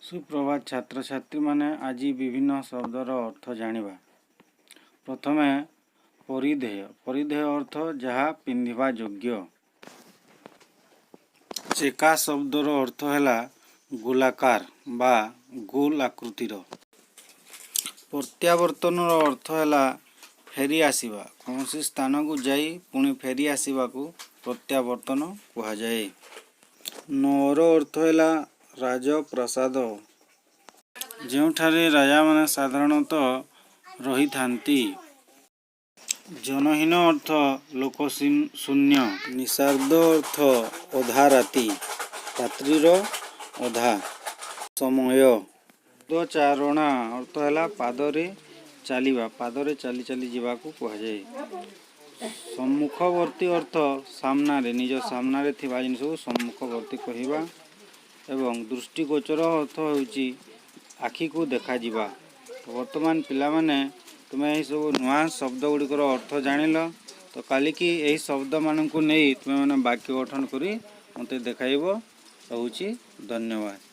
सुप्रभात छात्र छात्री माने आज विभिन्न शब्दर अर्थ जानिबा। प्रथमे परिधेय। परिधेय अर्थ जहाँ पिंधिबा योग्य। चेका शब्दर अर्थ है गोलाकार बा गोल आकृतिर। प्रत्यावर्तन अर्थ है फेरी आसिबा। कौनसी स्थान को जाई पुणी फेरी आसिबा को प्रत्यावर्तन कहा जाए। नौर अर्थ है राजप्रसाद, ଯେଉଁଠାରେ ରାଜାମାନେ ସାଧାରଣତଃ ରହିଥାନ୍ତି। ଜନହୀନ ଅର୍ଥ ଲୋକଶୂନ୍ୟ। ନିଶାର୍ଦ ଅର୍ଥ ଅଧା ରାତି, ରାତ୍ରିର ଅଧା ସମୟ। ପଦଚାରଣା ଅର୍ଥ ହେଲା ପାଦରେ ଚାଲିବା, ପାଦରେ ଚାଲି ଚାଲି ଯିବାକୁ କୁହାଯାଏ। ସମ୍ମୁଖବର୍ତ୍ତୀ ଅର୍ଥ ସାମ୍ନାରେ, ନିଜ ସାମ୍ନାରେ ଥିବା ଜିନିଷକୁ ସମ୍ମୁଖବର୍ତ୍ତୀ କହିବା। ଏବଂ ଦୃଷ୍ଟିଗୋଚର ଅର୍ଥ ହେଉଛି आखि को देखा जिबा। वर्तमान पिलामाने तुम यही सब नुआ शब्द गुड़िकर अर्थ जानिल, तो काली की यही शब्द मान को नहीं तुम मैंने वाक्य गठन करी मते देखाइबो। रहुछि धन्यवाद।